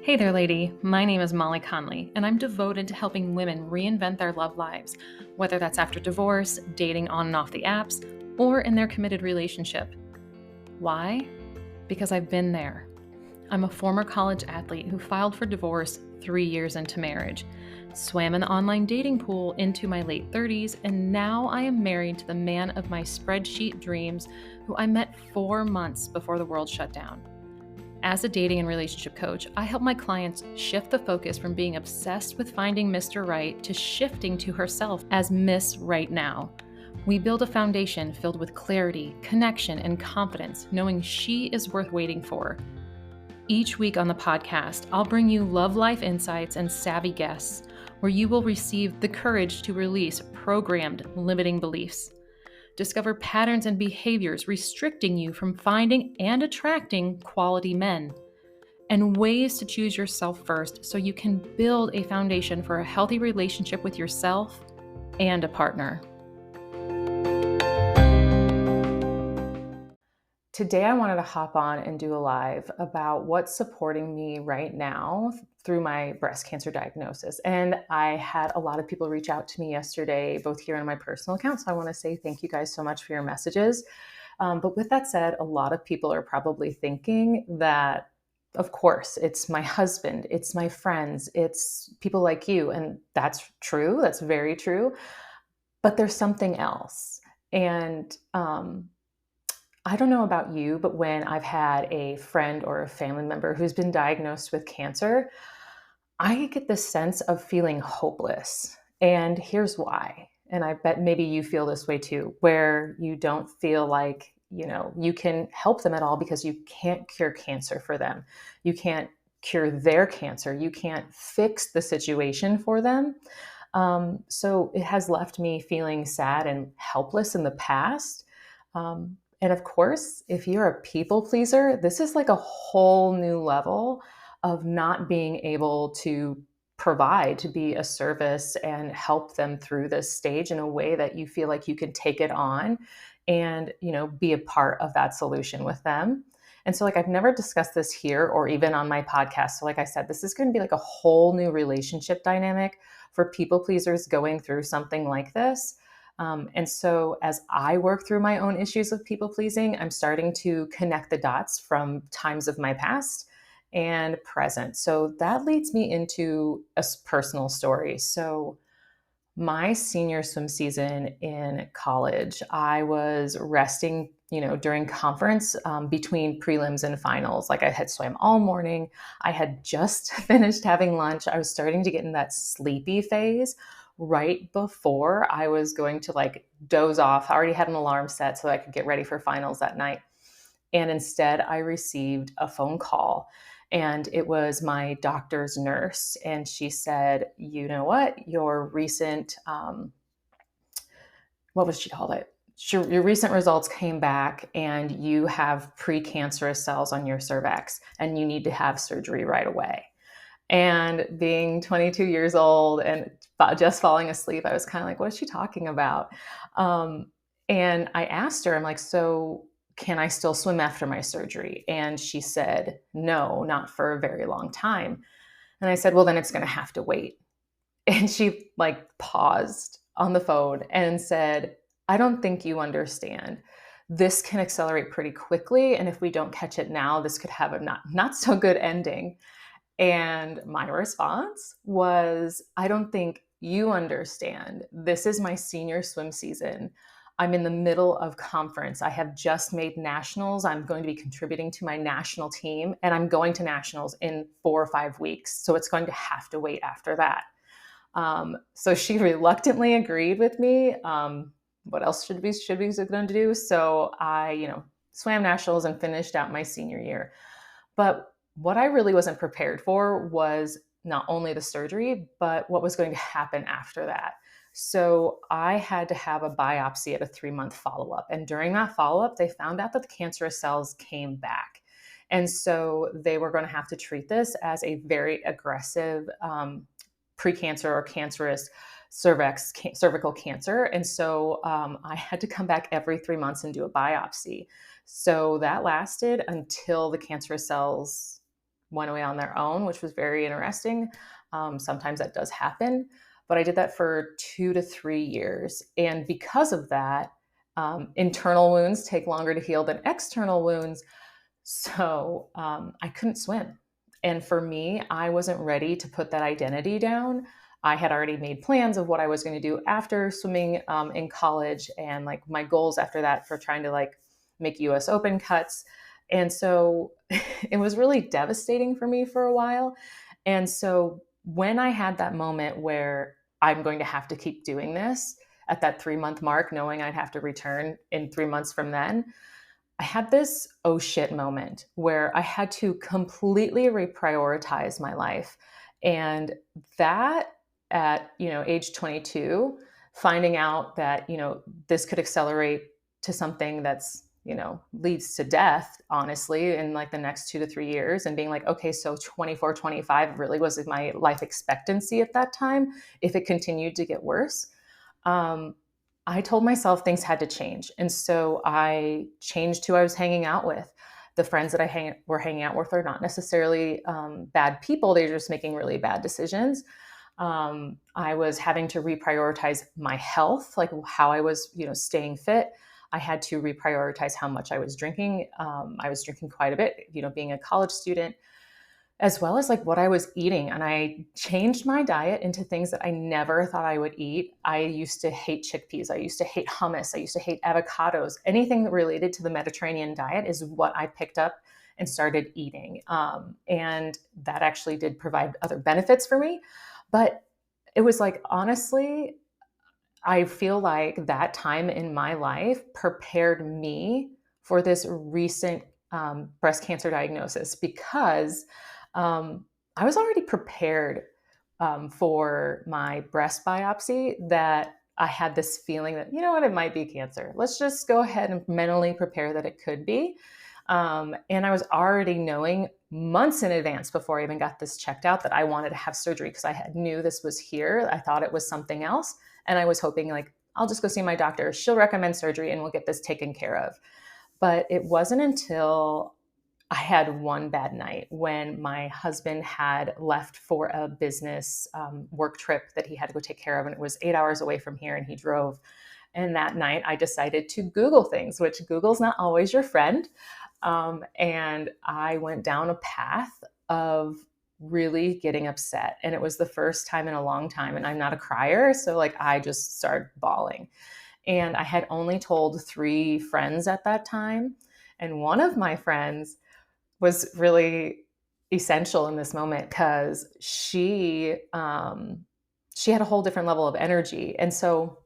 Hey there, lady. My name is Molly Conley, and I'm devoted to helping women reinvent their love lives, whether that's after divorce, dating on and off the apps, or in their committed relationship. Why? Because I've been there. I'm a former college athlete who filed for divorce 3 years into marriage, swam in the online dating pool into my late 30s, and now I am married to the man of my spreadsheet dreams who I met 4 months before the world shut down. As a dating and relationship coach, I help my clients shift the focus from being obsessed with finding Mr. Right to shifting to herself as Miss Right Now. We build a foundation filled with clarity, connection, and confidence, knowing she is worth waiting for. Each week on the podcast, I'll bring you love life insights and savvy guests, where you will receive the courage to release programmed limiting beliefs. Discover patterns and behaviors restricting you from finding and attracting quality men, and ways to choose yourself first so you can build a foundation for a healthy relationship with yourself and a partner. Today, I wanted to hop on and do a live about what's supporting me right now through my breast cancer diagnosis. And I had a lot of people reach out to me yesterday, both here and on my personal account. So I want to say thank you guys so much for your messages. But with that said, a lot of people are probably thinking that, of course, it's my husband, it's my friends, it's people like you. And that's true. That's very true. But there's something else. And I don't know about you, but when I've had a friend or a family member who's been diagnosed with cancer, I get this sense of feeling hopeless. And here's why. And I bet maybe you feel this way too, where you don't feel like, you can help them at all because you can't cure cancer for them. You can't cure their cancer. You can't fix the situation for them. So it has left me feeling sad and helpless in the past. And of course, if you're a people pleaser, this is like a whole new level of not being able to provide, to be a service and help them through this stage in a way that you feel like you can take it on and, be a part of that solution with them. And so I've never discussed this here or even on my podcast. So like I said, this is going to be like a whole new relationship dynamic for people pleasers going through something like this. And so as I work through my own issues of people pleasing, I'm starting to connect the dots from times of my past and present. So that leads me into a personal story. So my senior swim season in college, I was resting, during conference between prelims and finals. Like I had swam all morning. I had just finished having lunch. I was starting to get in that sleepy phase right before I was going to doze off. I already had an alarm set so I could get ready for finals that night. And instead I received a phone call, and it was my doctor's nurse. And she said, you know what, your recent, what was she called it? Your recent results came back and you have precancerous cells on your cervix and you need to have surgery right away. And being 22 years old and just falling asleep, I was kind of like, what is she talking about? And I asked her, I'm like, so can I still swim after my surgery? And she said, no, not for a very long time. And I said, well, then it's going to have to wait. And she paused on the phone and said, I don't think you understand. This can accelerate pretty quickly. And if we don't catch it now, this could have a not so good ending. And my response was, I don't think you understand. This is my senior swim season. I'm in the middle of conference. I have just made nationals. I'm going to be contributing to my national team, and I'm going to nationals in 4 or 5 weeks. So it's going to have to wait after that. So she reluctantly agreed with me. What else should we going to do? So I, swam nationals and finished out my senior year. But what I really wasn't prepared for was not only the surgery, but what was going to happen after that. So I had to have a biopsy at a 3-month follow-up. And during that follow-up, they found out that the cancerous cells came back. And so they were going to have to treat this as a very aggressive precancer or cancerous cervical cancer. And so I had to come back every 3 months and do a biopsy. So that lasted until the cancerous cells went away on their own, which was very interesting. Sometimes that does happen, but I did that for 2 to 3 years. And because of that, internal wounds take longer to heal than external wounds. So I couldn't swim. And for me, I wasn't ready to put that identity down. I had already made plans of what I was going to do after swimming in college, and like my goals after that for trying to like make US Open cuts. And so it was really devastating for me for a while. And so when I had that moment where I'm going to have to keep doing this at that 3 month mark, knowing I'd have to return in 3 months from then, I had this oh shit moment where I had to completely reprioritize my life. And that at, age 22, finding out that, this could accelerate to something that's, leads to death, honestly, in like the next 2 to 3 years, and being like, okay, so 24, 25 really was my life expectancy at that time if it continued to get worse. Um, I told myself things had to change. And so I changed who I was hanging out with. The friends that were hanging out with are not necessarily bad people. They're just making really bad decisions. I was having to reprioritize my health, like how I was, staying fit. I had to reprioritize how much I was drinking. I was drinking quite a bit, being a college student, as well as like what I was eating. And I changed my diet into things that I never thought I would eat. I used to hate chickpeas. I used to hate hummus. I used to hate avocados. Anything related to the Mediterranean diet is what I picked up and started eating. And that actually did provide other benefits for me. But it was like, honestly, I feel like that time in my life prepared me for this recent breast cancer diagnosis, because I was already prepared for my breast biopsy, that I had this feeling that, it might be cancer. Let's just go ahead and mentally prepare that it could be. And I was already knowing months in advance before I even got this checked out that I wanted to have surgery, because I knew this was here. I thought it was something else. And I was hoping like, I'll just go see my doctor. She'll recommend surgery and we'll get this taken care of. But it wasn't until I had one bad night when my husband had left for a business work trip that he had to go take care of. And it was 8 hours away from here, and he drove. And that night I decided to Google things, which Google's not always your friend. And I went down a path of really getting upset. And it was the first time in a long time. And I'm not a crier. So like I just started bawling. And I had only told 3 friends at that time. And one of my friends was really essential in this moment, because she had a whole different level of energy. And so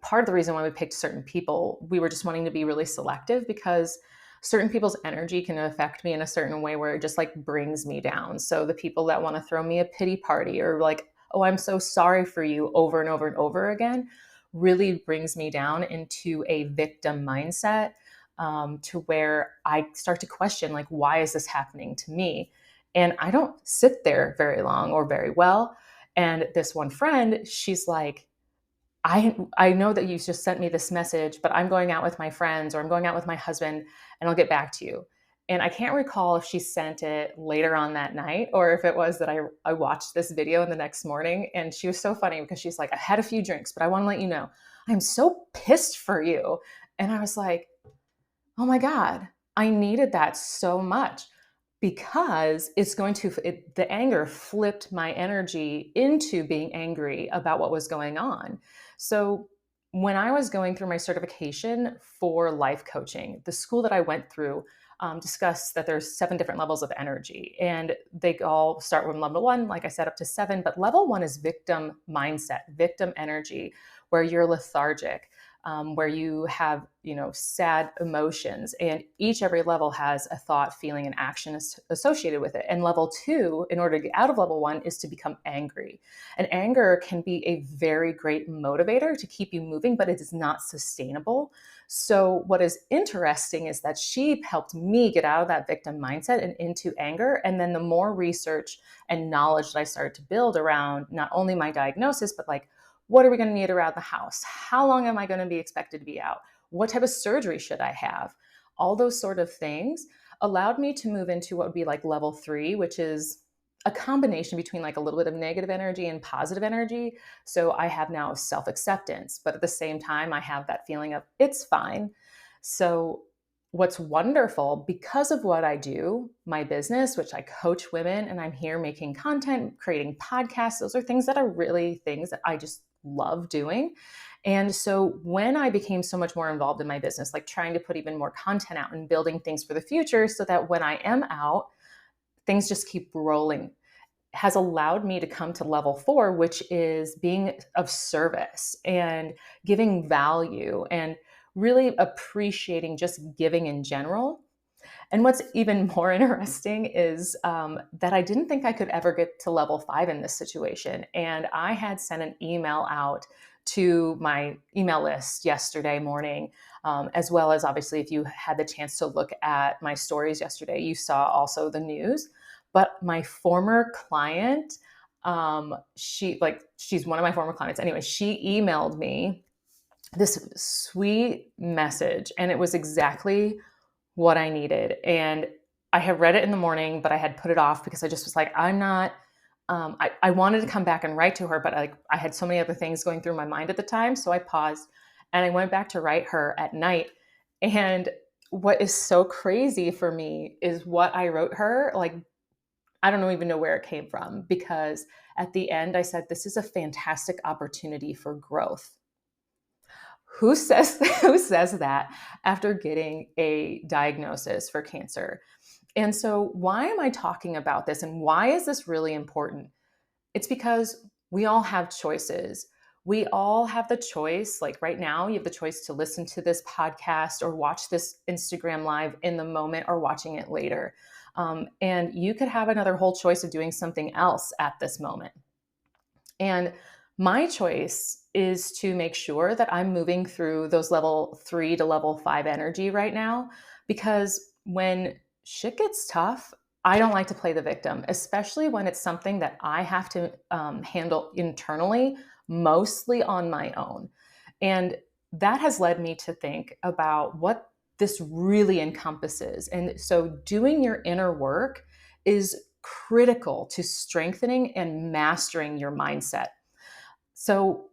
part of the reason why we picked certain people, we were just wanting to be really selective, because certain people's energy can affect me in a certain way where it just like brings me down. So the people that want to throw me a pity party, or like, oh, I'm so sorry for you over and over and over again, really brings me down into a victim mindset, to where I start to question, like, why is this happening to me? And I don't sit there very long or very well. And this one friend, she's like, I know that you just sent me this message, but I'm going out with my friends, or I'm going out with my husband, and I'll get back to you. And I can't recall if she sent it later on that night, or if it was that I watched this video in the next morning. And she was so funny, because she's like, I had a few drinks, but I want to let you know, I'm so pissed for you. And I was like, oh my God, I needed that so much, because the anger flipped my energy into being angry about what was going on. So when I was going through my certification for life coaching, the school that I went through discussed that there's 7 different levels of energy, and they all start from level 1, like I said, up to 7. But level 1 is victim mindset, victim energy, where you're lethargic, where you have, sad emotions, and every level has a thought, feeling, and action associated with it. And level 2, in order to get out of level 1, is to become angry. And anger can be a very great motivator to keep you moving, but it is not sustainable. So what is interesting is that she helped me get out of that victim mindset and into anger. And then the more research and knowledge that I started to build around not only my diagnosis, but like, what are we going to need around the house? How long am I going to be expected to be out? What type of surgery should I have? All those sort of things allowed me to move into what would be like level 3, which is a combination between like a little bit of negative energy and positive energy. So I have now self-acceptance, but at the same time, I have that feeling of it's fine. So what's wonderful because of what I do, my business, which I coach women, and I'm here making content, creating podcasts, those are things that are really things that I just love doing. And so when I became so much more involved in my business, like trying to put even more content out and building things for the future so that when I am out, things just keep rolling, has allowed me to come to level 4, which is being of service and giving value and really appreciating just giving in general. And what's even more interesting is that I didn't think I could ever get to level 5 in this situation. And I had sent an email out to my email list yesterday morning, as well as obviously, if you had the chance to look at my stories yesterday, you saw also the news. But my former client, she's one of my former clients. Anyway, she emailed me this sweet message, and it was exactly what I needed. And I had read it in the morning, but I had put it off because I just was like, I'm not, I wanted to come back and write to her, but I had so many other things going through my mind at the time. So I paused and I went back to write her at night. And what is so crazy for me is what I wrote her. Like, I don't even know where it came from, because at the end I said, this is a fantastic opportunity for growth. Who says who says that after getting a diagnosis for cancer? And so why am I talking about this and why is this really important? It's because we all have choices. We all have the choice. Like right now, you have the choice to listen to this podcast or watch this Instagram live in the moment or watching it later. And you could have another whole choice of doing something else at this moment. And my choice is to make sure that I'm moving through those level 3 to level 5 energy right now, because when shit gets tough, I don't like to play the victim, especially when it's something that I have to handle internally, mostly on my own. And that has led me to think about what this really encompasses. And so doing your inner work is critical to strengthening and mastering your mindset. So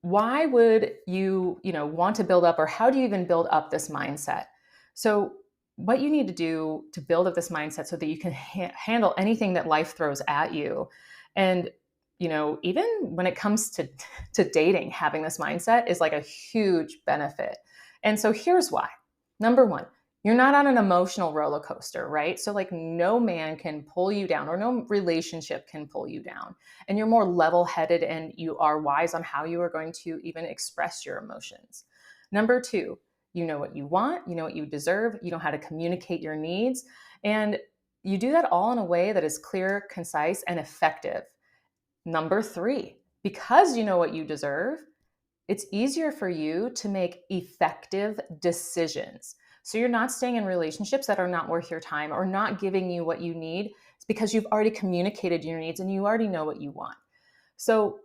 why would you want to build up, or how do you even build up this mindset? So what you need to do to build up this mindset so that you can handle anything that life throws at you. And even when it comes to dating, having this mindset is like a huge benefit. And so here's why. Number 1, you're not on an emotional roller coaster, right? So like no man can pull you down, or no relationship can pull you down. And you're more level-headed and you are wise on how you are going to even express your emotions. Number 2, you know what you want, you know what you deserve, you know how to communicate your needs, and you do that all in a way that is clear, concise, and effective. Number 3, because you know what you deserve, it's easier for you to make effective decisions. So you're not staying in relationships that are not worth your time or not giving you what you need. It's because you've already communicated your needs and you already know what you want. So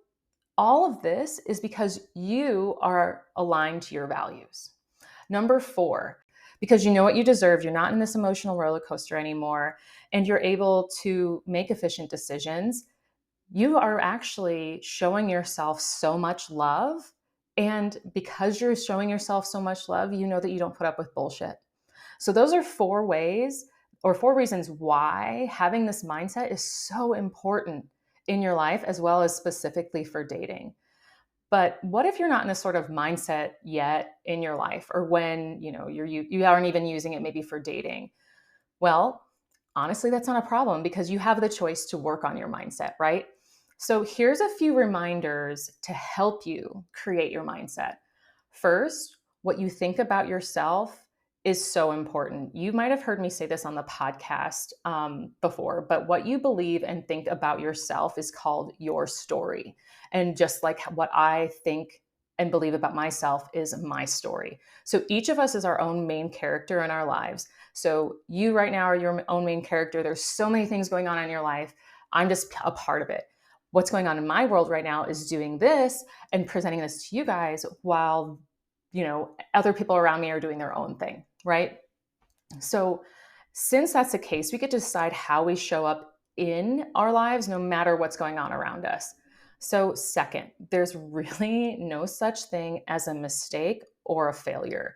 all of this is because you are aligned to your values. Number 4, because you know what you deserve, you're not in this emotional roller coaster anymore, and you're able to make efficient decisions. You are actually showing yourself so much love. And because you're showing yourself so much love, you know that you don't put up with bullshit. So those are 4 ways, or 4 reasons why having this mindset is so important in your life, as well as specifically for dating. But what if you're not in this sort of mindset yet in your life, or when you aren't even using it maybe for dating? Well, honestly, that's not a problem, because you have the choice to work on your mindset, right? So here's a few reminders to help you create your mindset. First, what you think about yourself is so important. You might have heard me say this on the podcast before, but what you believe and think about yourself is called your story. And just like what I think and believe about myself is my story. So each of us is our own main character in our lives. So you right now are your own main character. There's so many things going on in your life. I'm just a part of it. What's going on in my world right now is doing this and presenting this to you guys while, other people around me are doing their own thing, right? So Since that's the case, we get to decide how we show up in our lives no matter what's going on around us. So, second, there's really no such thing as a mistake or a failure.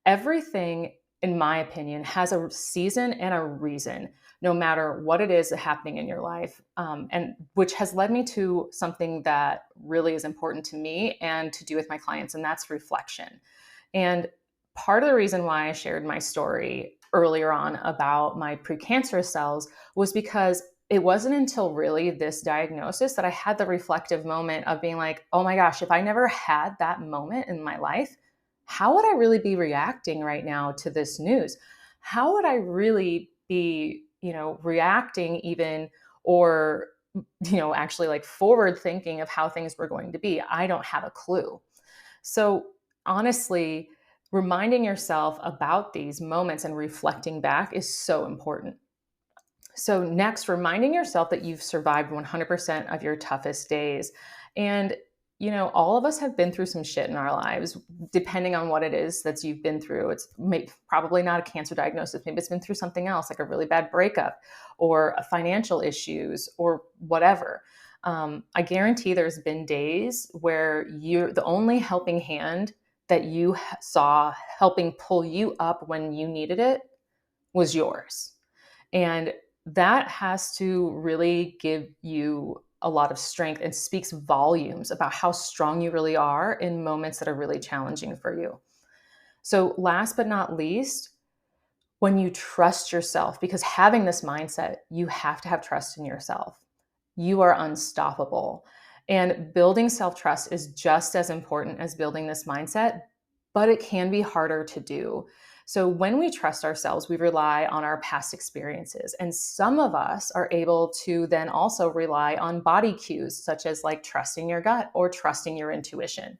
Everything, in my opinion, has a season and a reason, no matter what it is happening in your life. And which has led me to something that really is important to me and to do with my clients, and that's reflection. And part of the reason why I shared my story earlier on about my precancerous cells was because it wasn't until really this diagnosis that I had the reflective moment of being like, oh my gosh, if I never had that moment in my life, how would I really be reacting right now to this news? How would I really be, reacting even, or, actually like forward thinking of how things were going to be? I don't have a clue. So honestly, reminding yourself about these moments and reflecting back is so important. So, next, reminding yourself that you've survived 100% of your toughest days. And, all of us have been through some shit in our lives, depending on what it is that you've been through. It's probably not a cancer diagnosis. Maybe it's been through something else, like a really bad breakup or financial issues or whatever. I guarantee there's been days where the only helping hand that you saw helping pull you up when you needed it was yours. And that has to really give you a lot of strength and speaks volumes about how strong you really are in moments that are really challenging for you. So, last but not least, when you trust yourself, because having this mindset, you have to have trust in yourself. You are unstoppable. And building self trust is just as important as building this mindset, but it can be harder to do. So, when we trust ourselves, we rely on our past experiences. And some of us are able to then also rely on body cues, such as like trusting your gut or trusting your intuition.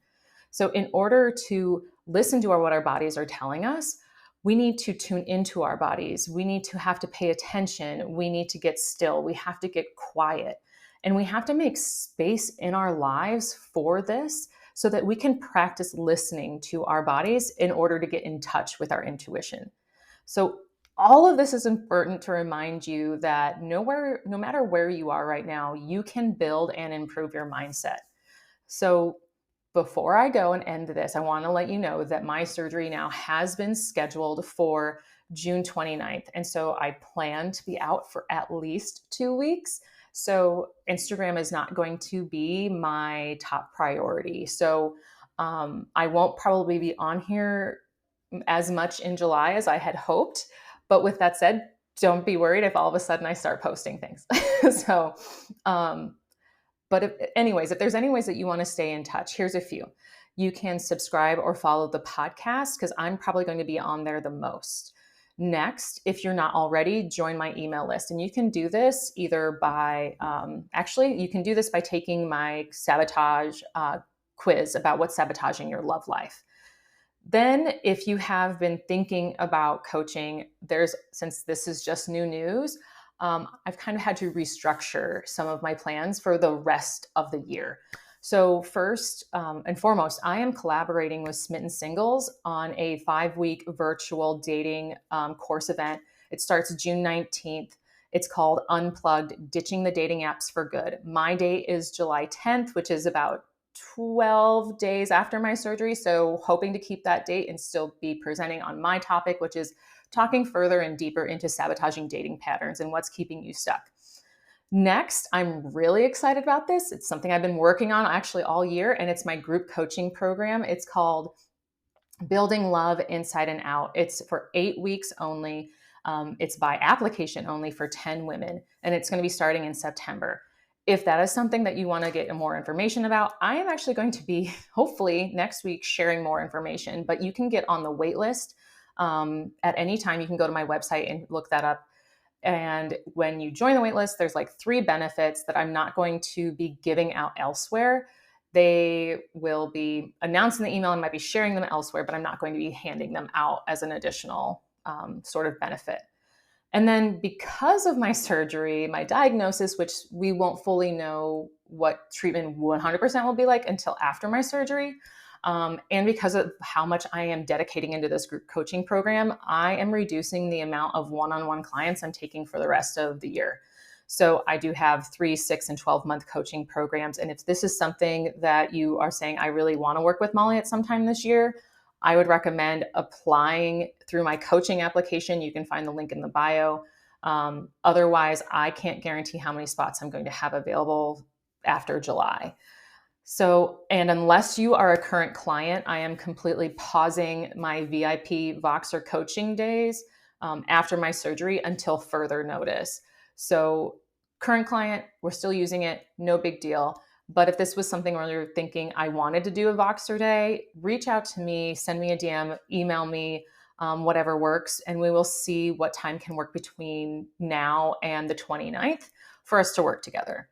So, in order to listen to what our bodies are telling us, we need to tune into our bodies. We need to have to pay attention. We need to get still. We have to get quiet. And we have to make space in our lives for this so that we can practice listening to our bodies in order to get in touch with our intuition. So, all of this is important to remind you that no matter where you are right now, you can build and improve your mindset. So, before I go and end this, I want to let you know that my surgery now has been scheduled for June 29th. And so I plan to be out for at least 2 weeks. So Instagram is not going to be my top priority. So I won't probably be on here as much in July as I had hoped. But with that said, don't be worried if all of a sudden I start posting things. so, but if there's any ways that you want to stay in touch, here's a few. You can subscribe or follow the podcast because I'm probably going to be on there the most. Next, if you're not already, join my email list. And you can do this either by, you can do this by taking my sabotage quiz about what's sabotaging your love life. Then, if you have been thinking about coaching, since this is just new news, I've kind of had to restructure some of my plans for the rest of the year. So first and foremost, I am collaborating with Smitten Singles on a 5-week virtual dating course event. It starts June 19th. It's called Unplugged, Ditching the Dating Apps for Good. My date is July 10th, which is about 12 days after my surgery. So hoping to keep that date and still be presenting on my topic, which is talking further and deeper into sabotaging dating patterns and what's keeping you stuck. Next, I'm really excited about this. It's something I've been working on actually all year, and it's my group coaching program. It's called Building Love Inside and Out. It's for 8 weeks only. It's by application only for 10 women, and it's going to be starting in September. If that is something that you want to get more information about, I am actually going to be, hopefully next week, sharing more information, but you can get on the wait list. At any time, you can go to my website and look that up. And when you join the waitlist, there's like 3 benefits that I'm not going to be giving out elsewhere. They will be announced in the email. I might be sharing them elsewhere, but I'm not going to be handing them out as an additional sort of benefit. And then because of my surgery, my diagnosis, which we won't fully know what treatment 100% will be like until after my surgery, And because of how much I am dedicating into this group coaching program, I am reducing the amount of one-on-one clients I'm taking for the rest of the year. So I do have 3, 6, and 12-month coaching programs. And if this is something that you are saying, I really want to work with Molly at some time this year, I would recommend applying through my coaching application. You can find the link in the bio. Otherwise, I can't guarantee how many spots I'm going to have available after July. So, and unless you are a current client, I am completely pausing my VIP Voxer coaching days after my surgery until further notice. So, current client, we're still using it, no big deal. But if this was something where you're thinking, I wanted to do a Voxer day, reach out to me, send me a DM, email me, whatever works, and we will see what time can work between now and the 29th for us to work together.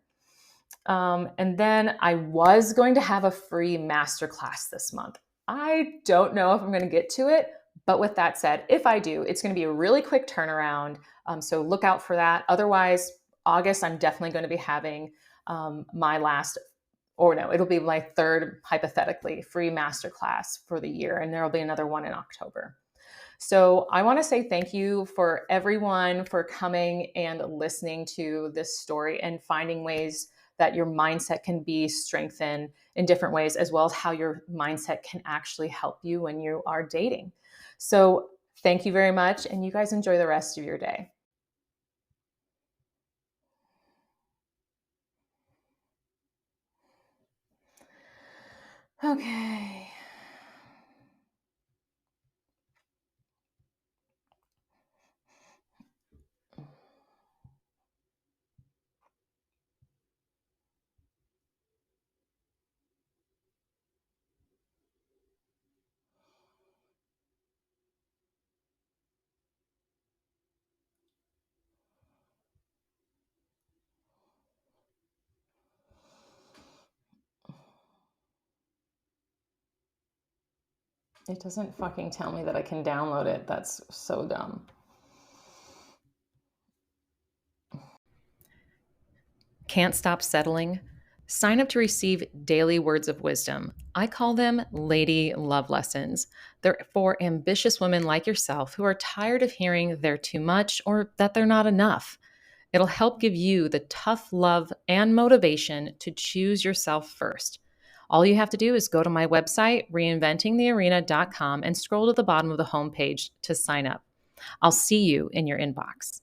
And then I was going to have a free masterclass this month. I don't know if I'm going to get to it, but with that said, if I do, it's going to be a really quick turnaround. So look out for that. Otherwise, August, I'm definitely going to be having my last, or no, it'll be my third, hypothetically, free masterclass for the year. And there will be another one in October. So I want to say thank you for everyone for coming and listening to this story and finding ways that your mindset can be strengthened in different ways, as well as how your mindset can actually help you when you are dating. So thank you very much, and you guys enjoy the rest of your day. Okay. It doesn't fucking tell me that I can download it. That's so dumb. Can't stop settling? Sign up to receive daily words of wisdom. I call them lady love lessons. They're for ambitious women like yourself who are tired of hearing they're too much or that they're not enough. It'll help give you the tough love and motivation to choose yourself first. All you have to do is go to my website, reinventingthearena.com, and scroll to the bottom of the homepage to sign up. I'll see you in your inbox.